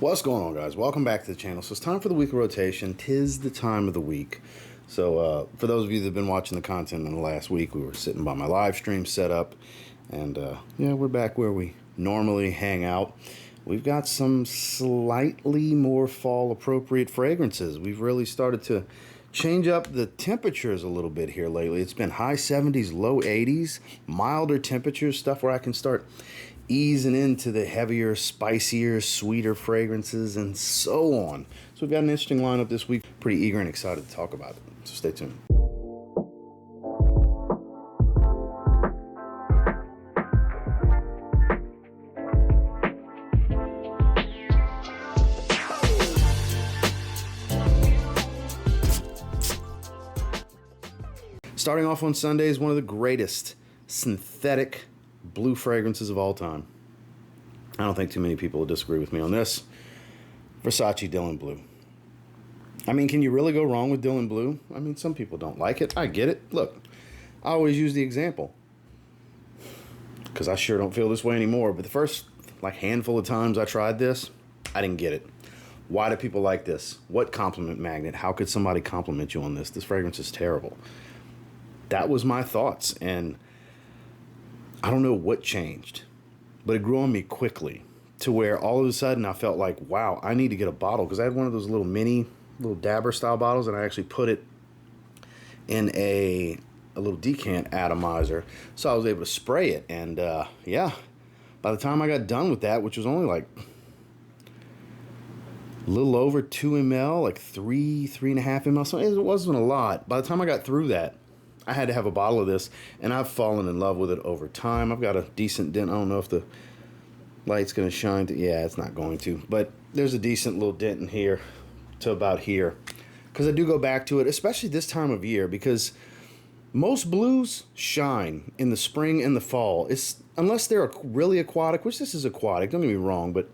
What's going on, guys? Welcome back to the channel. So it's time for the weekly rotation. Tis the time of the week. So for those of you that have been watching the content in the last week, we were sitting by my live stream setup, and yeah, we're back where we normally hang out. We've got some slightly more fall appropriate fragrances. We've really started to change up the temperatures a little bit here lately. It's been high 70s, low 80s, milder temperatures, stuff where I can start easing into the heavier, spicier, sweeter fragrances and so on. So we've got an interesting lineup this week. Pretty eager and excited to talk about it. So stay tuned. Starting off on Sunday is one of the greatest synthetic blue fragrances of all time. I don't think too many people will disagree with me on this. Versace Dylan Blue. I mean, can you really go wrong with Dylan Blue? I mean, some people don't like it. I get it. Look, I always use the example because I sure don't feel this way anymore. But the first handful of times I tried this, I didn't get it. Why do people like this? What compliment magnet? How could somebody compliment you on this? This fragrance is terrible. That was my thoughts, and I don't know what changed, but it grew on me quickly to where all of a sudden I felt like, wow, I need to get a bottle, because I had one of those little dabber style bottles, and I actually put it in a little decant atomizer, so I was able to spray it. And yeah, by the time I got done with that, which was only like a little over 2 ml, like 3.5 ml, so it wasn't a lot. By the time I got through that, I had to have a bottle of this, and I've fallen in love with it over time. I've got a decent dent. I don't know if the light's going to shine. Yeah, it's not going to. But there's a decent little dent in here to about here. Because I do go back to it, especially this time of year, because most blues shine in the spring and the fall. Unless they're really aquatic, which this is aquatic, don't get me wrong, but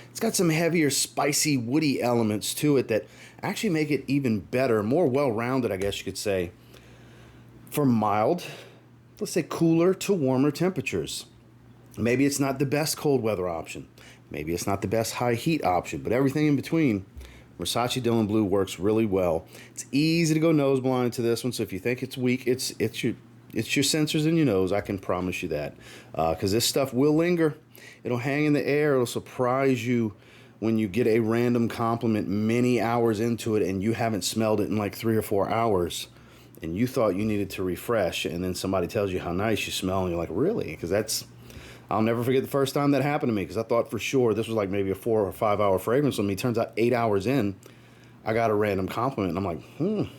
it's got some heavier, spicy, woody elements to it that actually make it even better, more well-rounded, I guess you could say, for mild, let's say cooler to warmer temperatures. Maybe it's not the best cold weather option. Maybe it's not the best high heat option, but everything in between, Versace Dylan Blue works really well. It's easy to go nose blind to this one, so if you think it's weak, it's your sensors in your nose, I can promise you that. Because this stuff will linger. It'll hang in the air. It'll surprise you when you get a random compliment many hours into it and you haven't smelled it in like 3 or 4 hours. And you thought you needed to refresh, and then somebody tells you how nice you smell, and you're like, really? Because I'll never forget the first time that happened to me, because I thought for sure this was like maybe a 4 or 5 hour fragrance on me. Turns out 8 hours in, I got a random compliment, and I'm like,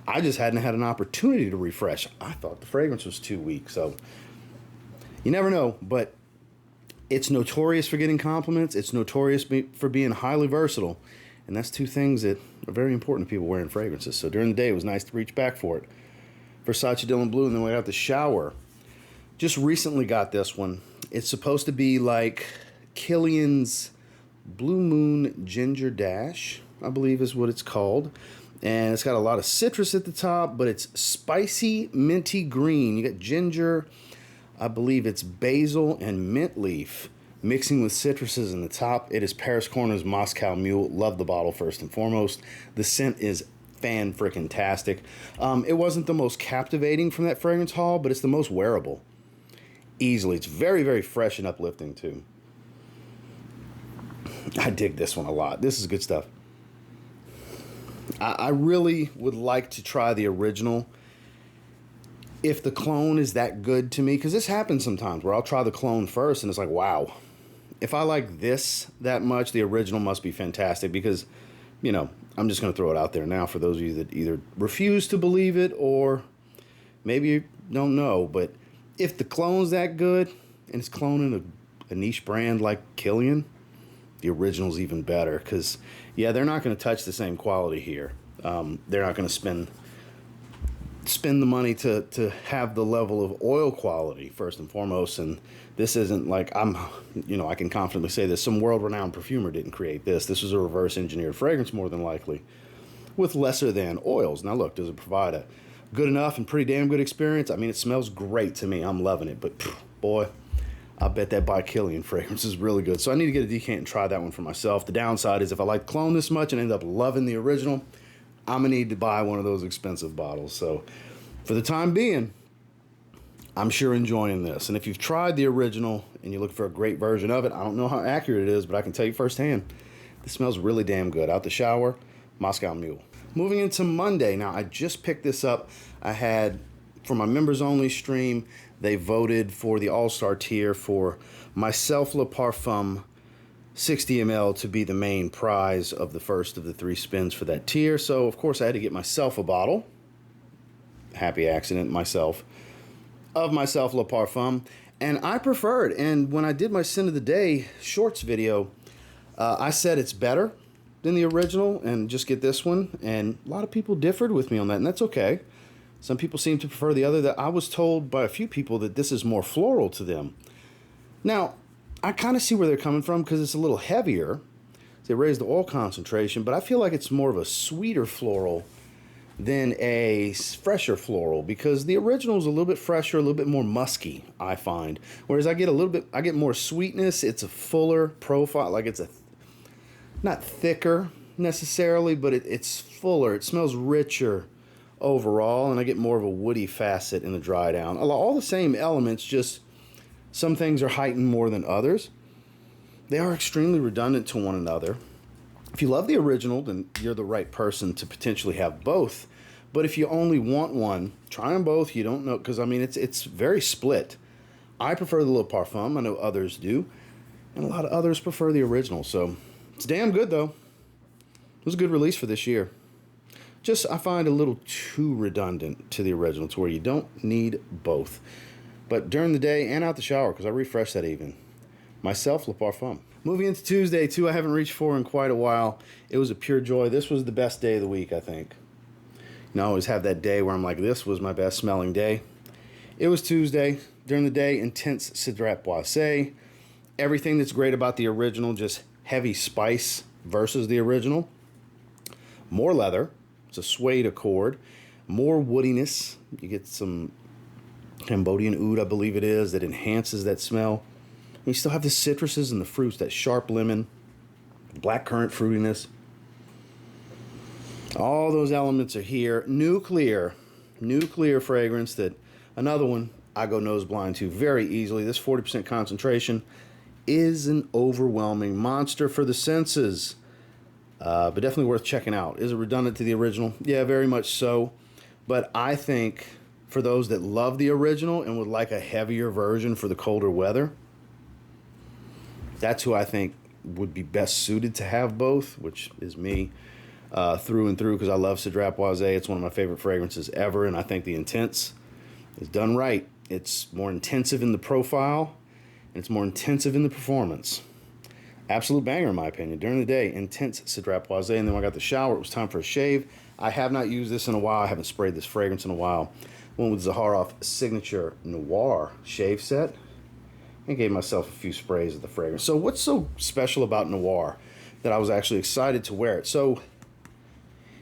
I just hadn't had an opportunity to refresh. I thought the fragrance was too weak. So you never know, but it's notorious for getting compliments. It's notorious for being highly versatile. And that's two things that are very important to people wearing fragrances. So during the day, it was nice to reach back for it. Versace Dylan Blue, and then we got the shower. Just recently got this one. It's supposed to be like Kilian's Blue Moon Ginger Dash, I believe is what it's called. And it's got a lot of citrus at the top, but it's spicy, minty green. You got ginger, I believe it's basil and mint leaf, mixing with citruses in the top. It is Paris Corner's Moscow Mule. Love the bottle first and foremost. The scent is fan-frickin-tastic. It wasn't the most captivating from that fragrance haul, but it's the most wearable. Easily. It's very, very fresh and uplifting, too. I dig this one a lot. This is good stuff. I really would like to try the original if the clone is that good to me, because this happens sometimes where I'll try the clone first, and it's like, wow. If I like this that much, the original must be fantastic, because, you know, I'm just going to throw it out there now for those of you that either refuse to believe it or maybe you don't know. But if the clone's that good and it's cloning a niche brand like Kilian, the original's even better, because, yeah, they're not going to touch the same quality here. They're not going to spend the money to have the level of oil quality first and foremost. And this isn't like I can confidently say this, some world-renowned perfumer didn't create this. This was a reverse engineered fragrance, more than likely, with lesser than oils. Now look, does it provide a good enough and pretty damn good experience? I mean, it smells great to me. I'm loving it, but boy, I bet that By Kilian fragrance is really good. So I need to get a decant and try that one for myself. The downside is if I like cologne this much and end up loving the original, I'm going to need to buy one of those expensive bottles. So for the time being, I'm sure enjoying this. And if you've tried the original and you look for a great version of it, I don't know how accurate it is, but I can tell you firsthand, this smells really damn good. Out the shower, Moscow Mule. Moving into Monday. Now, I just picked this up. I had, for my members only stream, they voted for the all-star tier for MYSLF Le Parfum 60 ml to be the main prize of the first of the 3 spins for that tier. So, of course, I had to get myself a bottle. Happy accident, myself. Of MYSLF Le Parfum, and I preferred. And when I did my Sin of the Day shorts video, I said it's better than the original, and just get this one. And a lot of people differed with me on that, and that's okay. Some people seem to prefer the other. That I was told by a few people that this is more floral to them. Now, I kind of see where they're coming from because it's a little heavier. They raised the oil concentration, but I feel like it's more of a sweeter floral than a fresher floral, because the original is a little bit fresher, a little bit more musky, I find. Whereas I get more sweetness. It's a fuller profile, like it's not thicker necessarily, but it's fuller. It smells richer overall, and I get more of a woody facet in the dry down. All the same elements, just some things are heightened more than others. They are extremely redundant to one another. If you love the original, then you're the right person to potentially have both. But if you only want one, try them both. You don't know, because I mean, it's very split. I prefer the Le Parfum. I know others do. And a lot of others prefer the original. So it's damn good, though. It was a good release for this year. Just, I find a little too redundant to the original, to where you don't need both. But during the day and out the shower, because I refresh that even. MYSLF Le Parfum. Moving into Tuesday, too, I haven't reached for in quite a while. It was a pure joy. This was the best day of the week, I think. You know, I always have that day where I'm like, this was my best smelling day. It was Tuesday. During the day, intense Cedrat Boise. Everything that's great about the original, just heavy spice versus the original. More leather. It's a suede accord. More woodiness. You get some Cambodian oud, I believe it is, that enhances that smell. And you still have the citruses and the fruits, that sharp lemon, blackcurrant fruitiness. All those elements are here. Nuclear fragrance, that another one I go nose blind to very easily. This 40% concentration is an overwhelming monster for the senses. But definitely worth checking out. Is it redundant to the original? Yeah, very much so. But I think for those that love the original and would like a heavier version for the colder weather, that's who I think would be best suited to have both, which is me through and through, because I love Cedrat Boise. It's one of my favorite fragrances ever, and I think the Intense is done right. It's more intensive in the profile, and it's more intensive in the performance. Absolute banger, in my opinion. During the day, intense Cedrat Boise, and then when I got the shower, it was time for a shave. I have not used this in a while. I haven't sprayed this fragrance in a while. Went with Zaharoff Signature Noir shave set, and gave myself a few sprays of the fragrance. So what's so special about Noir that I was actually excited to wear it? So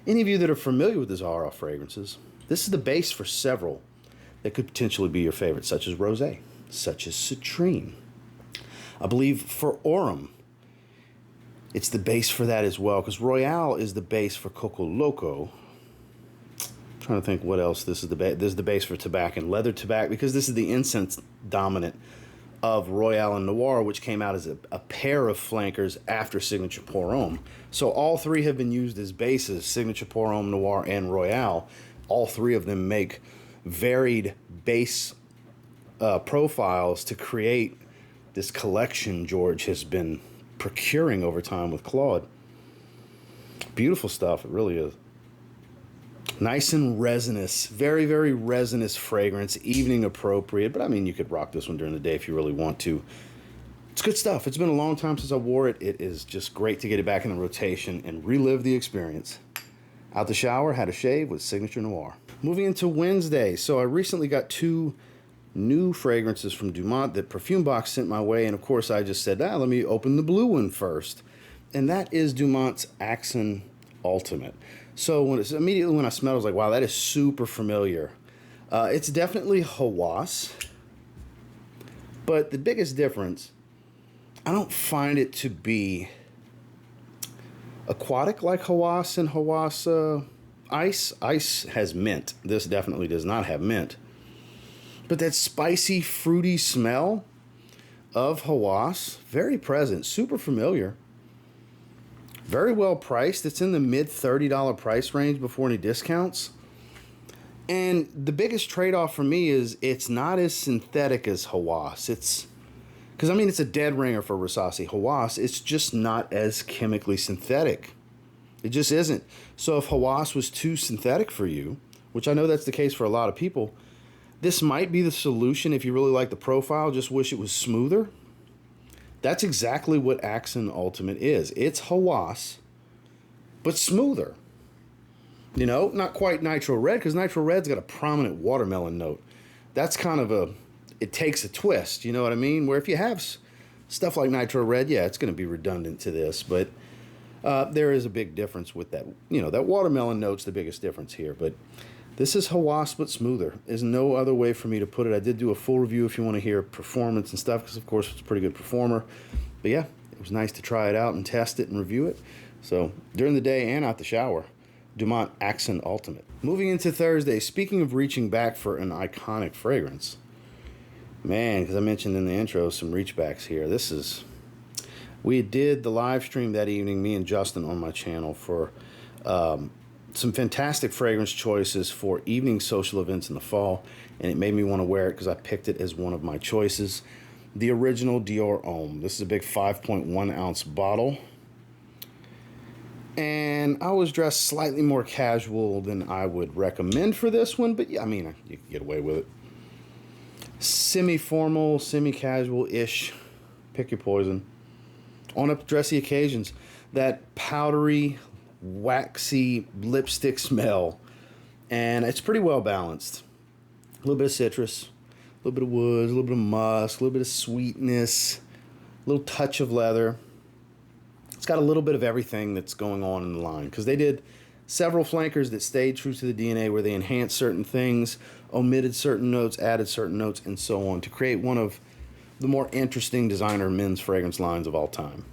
any of you that are familiar with the Zaharoff fragrances, this is the base for several that could potentially be your favorite, such as Rosé, such as Citrine. I believe for Homme, it's the base for that as well, because Royale is the base for Coco Loco. I'm trying to think what else. This is the base for Tobacco and Leather Tobacco, because this is the incense dominant of Royale and Noir, which came out as a pair of flankers after Signature Pour Homme. So all three have been used as bases, Signature Pour Homme, Noir, and Royale. All three of them make varied base profiles to create this collection George has been procuring over time with Claude. Beautiful stuff, it really is. Nice and resinous, very, very resinous fragrance, evening appropriate, but I mean, you could rock this one during the day if you really want to. It's good stuff. It's been a long time since I wore it. It is just great to get it back in the rotation and relive the experience. Out the shower, had a shave with Signature Noir. Moving into Wednesday. So I recently got 2 new fragrances from Dumont that Perfume Box sent my way, and of course I just said, let me open the blue one first. And that is Dumont's Axon Ultimate. So immediately when I smelled it, I was like, wow, that is super familiar. It's definitely Hawass. But the biggest difference, I don't find it to be aquatic like Hawas and Hawas Ice. Ice has mint. This definitely does not have mint. But that spicy, fruity smell of Hawas, very present, super familiar. Very well priced. It's in the mid $30 price range before any discounts. And the biggest trade-off for me is it's not as synthetic as Hawas. It's because, I mean, it's a dead ringer for Versace. Hawas, it's just not as chemically synthetic. It just isn't. So if Hawas was too synthetic for you, which I know that's the case for a lot of people, this might be the solution if you really like the profile, just wish it was smoother. That's exactly what Axon Ultimate is. It's Hawas, but smoother. You know, not quite Nitro Red, because Nitro Red's got a prominent watermelon note. That's kind of it takes a twist, you know what I mean? Where if you have stuff like Nitro Red, yeah, it's going to be redundant to this, but there is a big difference with that. You know, that watermelon note's the biggest difference here, but this is Hawas, but smoother. There's no other way for me to put it. I did do a full review if you want to hear performance and stuff, because of course it's a pretty good performer. But yeah, it was nice to try it out and test it and review it. So during the day and out the shower, Dumont Axon Ultimate. Moving into Thursday, speaking of reaching back for an iconic fragrance, man, because I mentioned in the intro some reach backs here. We did the live stream that evening, me and Justin on my channel, for some fantastic fragrance choices for evening social events in the fall, and it made me want to wear it because I picked it as one of my choices. The original Dior Homme. This is a big 5.1 ounce bottle. And I was dressed slightly more casual than I would recommend for this one, but yeah, I mean, you can get away with it. Semi-formal, semi-casual-ish, pick your poison. On up dressy occasions, that powdery, waxy lipstick smell, and it's pretty well balanced. A little bit of citrus, a little bit of woods, a little bit of musk, a little bit of sweetness, a little touch of leather. It's got a little bit of everything that's going on in the line, because they did several flankers that stayed true to the DNA, where they enhanced certain things, omitted certain notes, added certain notes, and so on, to create one of the more interesting designer men's fragrance lines of all time.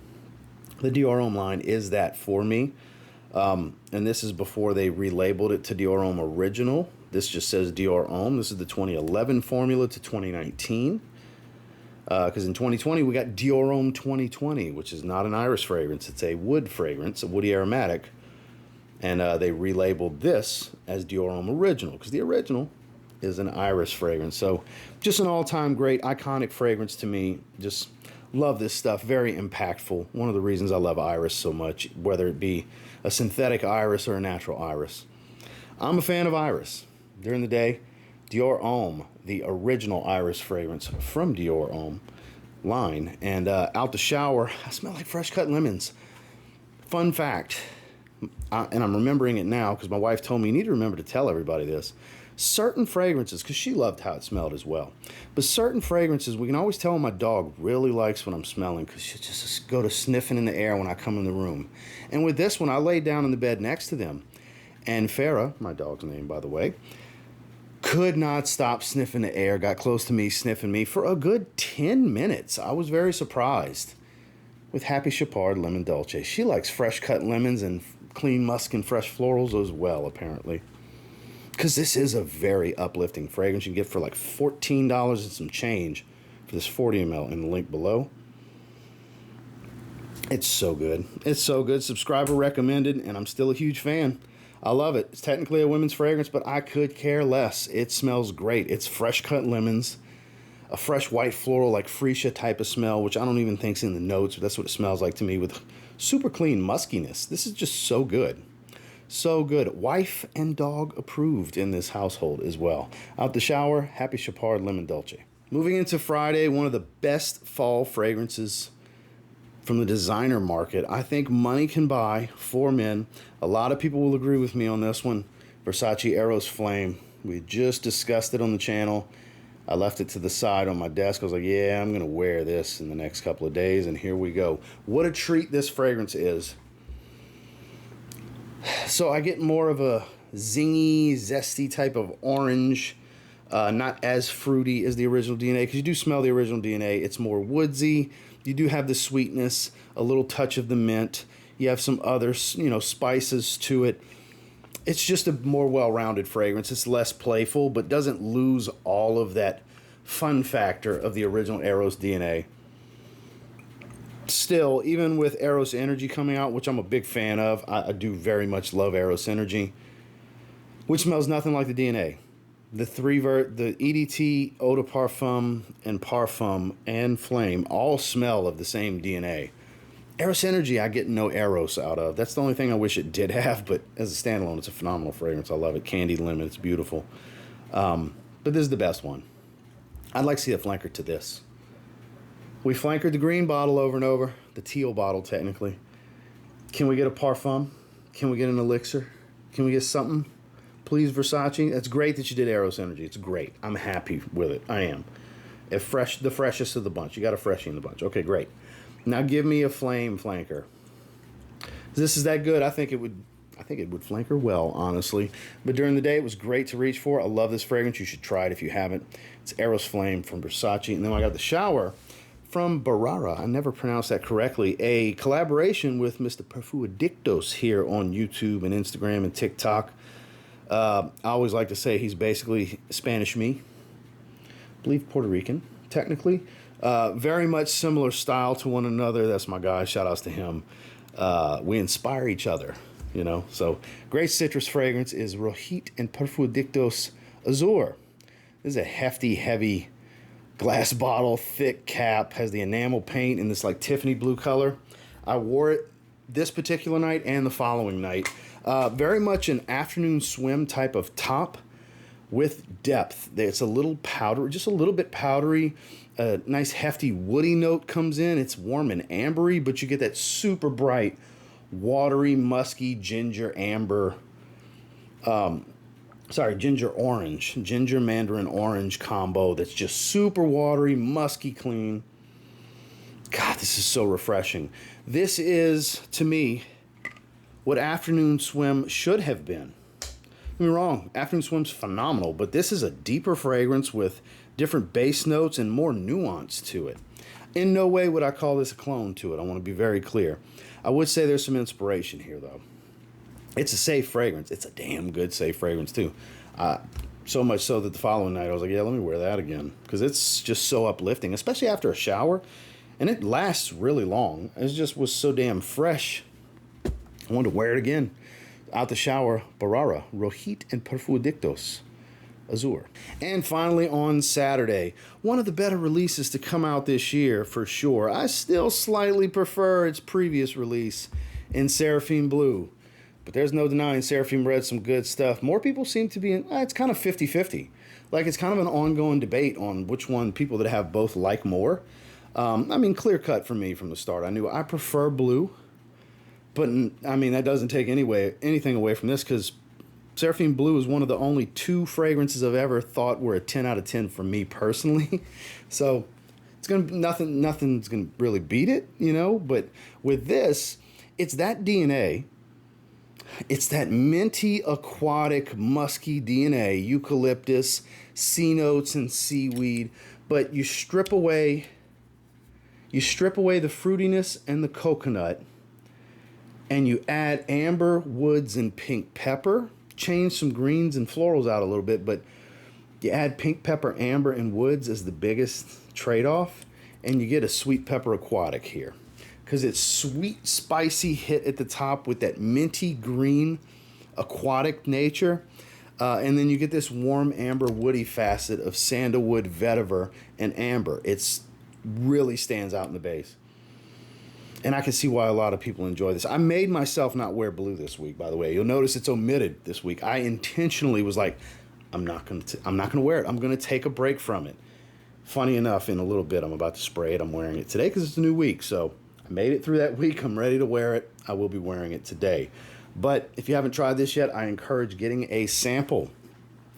The Dior Homme line is that for me, and this is before they relabeled it to Dior Homme Original. This just says Dior Homme. This is the 2011 formula to 2019. Because in 2020, we got Dior Homme 2020, which is not an iris fragrance. It's a wood fragrance, a woody aromatic. And they relabeled this as Dior Homme Original, because the original is an iris fragrance. So just an all-time great, iconic fragrance to me. Just love this stuff. Very impactful. One of the reasons I love iris so much, whether it be a synthetic iris or a natural iris. I'm a fan of iris. During the day, Dior Homme, the original iris fragrance from Dior Homme line. And out the shower, I smell like fresh cut lemons. Fun fact, and I'm remembering it now because my wife told me, you need to remember to tell everybody this. Certain fragrances, because she loved how it smelled as well, but certain fragrances, we can always tell when my dog really likes what I'm smelling, because she'll just go to sniffing in the air when I come in the room. And with this one, I laid down in the bed next to them, and Farah, my dog's name by the way, could not stop sniffing the air, got close to me, sniffing me for a good 10 minutes. I was very surprised with Happy Chopard Lemon Dulce. She likes fresh cut lemons and clean musk and fresh florals as well, apparently. Because this is a very uplifting fragrance. You can get for like $14 and some change for this 40 ml in the link below. It's so good. It's so good. Subscriber recommended, and I'm still a huge fan. I love it. It's technically a women's fragrance, but I could care less. It smells great. It's fresh cut lemons, a fresh white floral like freesia type of smell, which I don't even think's in the notes, but that's what it smells like to me, with super clean muskiness. This is just so good. So good. Wife and dog approved in this household as well. Out the shower, Happy Chopard Lemon Dulce. Moving into Friday, one of the best fall fragrances from the designer market I think money can buy for men. A lot of people will agree with me on this one. Versace Eros Flame. We just discussed it on the channel. I left it to the side on my desk. I was like, yeah, I'm going to wear this in the next couple of days, and here we go. What a treat this fragrance is. So I get more of a zingy, zesty type of orange, Not as fruity as the original DNA, because you do smell the original DNA. It's more woodsy. You do have the sweetness, a little touch of the mint. You have some other, spices to it. It's just a more well-rounded fragrance. It's less playful, but doesn't lose all of that fun factor of the original Eros DNA. Still, even with Eros Energy coming out, which I'm a big fan of, I do very much love Eros Energy, which smells nothing like the DNA. The the EDT, Eau de Parfum, and Parfum, and Flame all smell of the same DNA. Eros Energy, I get no Eros out of. That's the only thing I wish it did have, but as a standalone, it's a phenomenal fragrance. I love it. Candied lemon, it's beautiful. But this is the best one. I'd like to see a flanker to this. We flankered the green bottle over and over, the teal bottle technically. Can we get a Parfum? Can we get an Elixir? Can we get something? Please, Versace. That's great that you did Eros Energy. It's great. I'm happy with it. I am. The freshest of the bunch. You got a freshie in the bunch. Okay, great. Now give me a flame flanker. This is that good. I think it would flanker well, honestly. But during the day, it was great to reach for. I love this fragrance. You should try it if you haven't. It's Eros Flame from Versace. And then I got the shower from Bharara. I never pronounced that correctly. A collaboration with Mr. Perfu-Adictos here on YouTube and Instagram and TikTok. I always like to say he's basically Spanish me. I believe Puerto Rican, technically. Very much similar style to one another. That's my guy. Shout outs to him. We inspire each other, So great citrus fragrance is Rohit and Perfu-Adictos Azure. This is a hefty, heavy glass bottle, thick cap, has the enamel paint in this like Tiffany blue color. I wore it this particular night and the following night. Very much an afternoon swim type of top with depth. It's a little powdery, just a little bit powdery. A nice hefty woody note comes in. It's warm and ambery, but you get that super bright, watery, musky ginger amber. Ginger orange, ginger mandarin orange combo that's just super watery, musky clean. God, this is so refreshing. This is, to me, what afternoon swim should have been. Don't get me wrong, afternoon swim's phenomenal, but this is a deeper fragrance with different base notes and more nuance to it. In no way would I call this a clone to it. I want to be very clear. I would say there's some inspiration here, though. It's a safe fragrance. It's a damn good safe fragrance, too. So much so that the following night I was like, yeah, let me wear that again. Because it's just so uplifting, especially after a shower. And it lasts really long. It just was so damn fresh. I wanted to wear it again. Out the shower, Bharara, Rohit and Perfu-Adictos Azure. And finally on Saturday, one of the better releases to come out this year for sure. I still slightly prefer its previous release in Seraphim Blue. But there's no denying Seraphim Red some good stuff. More people seem to be in, it's kind of 50-50. Like it's kind of an ongoing debate on which one people that have both like more. Clear cut for me from the start. I knew I prefer blue. But, that doesn't take anything away from this because Seraphim Blue is one of the only two fragrances I've ever thought were a 10 out of 10 for me personally. So it's going to nothing's going to really beat it, But with this, it's that DNA. It's that minty, aquatic, musky DNA, eucalyptus, sea notes, and seaweed. But you strip away the fruitiness and the coconut, and you add amber, woods, and pink pepper. Change some greens and florals out a little bit, but you add pink pepper, amber, and woods as the biggest trade-off, and you get a sweet pepper aquatic here. Because it's sweet, spicy hit at the top with that minty green aquatic nature. And then you get this warm amber woody facet of sandalwood, vetiver, and amber. It's really stands out in the base. And I can see why a lot of people enjoy this. I made myself not wear blue this week, by the way. You'll notice it's omitted this week. I intentionally was like, I'm not gonna wear it. I'm gonna take a break from it. Funny enough, in a little bit, I'm about to spray it. I'm wearing it today because it's a new week. So I made it through that week. I'm ready to wear it. I will be wearing it today. But if you haven't tried this yet, I encourage getting a sample.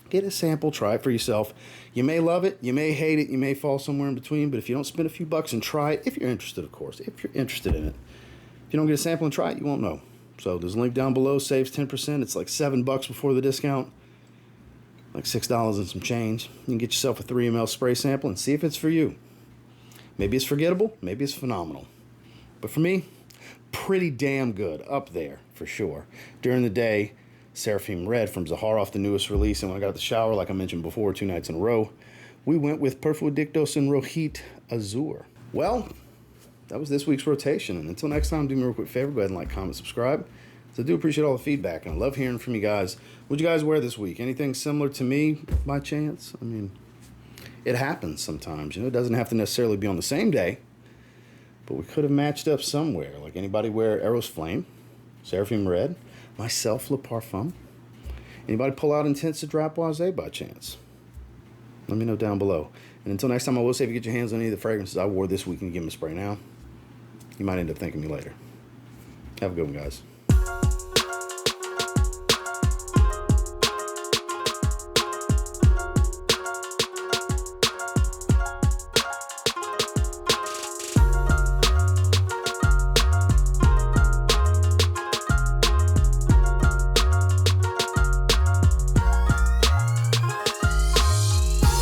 Get a sample. Try it for yourself. You may love it. You may hate it. You may fall somewhere in between. But if you don't spend a few bucks and try it, if you're interested, of course, if you're interested in it, if you don't get a sample and try it, you won't know. So there's a link down below. Saves 10%. It's like $7 before the discount. like $6 and some change. You can get yourself a 3 ml spray sample and see if it's for you. Maybe it's forgettable, maybe it's phenomenal. But for me, pretty damn good, up there for sure. During the day, Seraphim Red from Zaharoff, the newest release, and when I got out the shower, like I mentioned before, 2 nights in a row, we went with Perfu-Adictos and Rohit Azure. Well, that was this week's rotation, and until next time, do me a real quick favor, go ahead and like, comment, subscribe. So I do appreciate all the feedback, and I love hearing from you guys. What'd you guys wear this week? Anything similar to me by chance? I mean, it happens sometimes, you know. It doesn't have to necessarily be on the same day, but we could have matched up somewhere. Like, anybody wear Eros Flame, Seraphim Red, MYSLF Le Parfum? Anybody pull out Intense Cedrat Boise by chance? Let me know down below. And until next time, I will say if you get your hands on any of the fragrances I wore this week and give them a spray now, you might end up thanking me later. Have a good one, guys.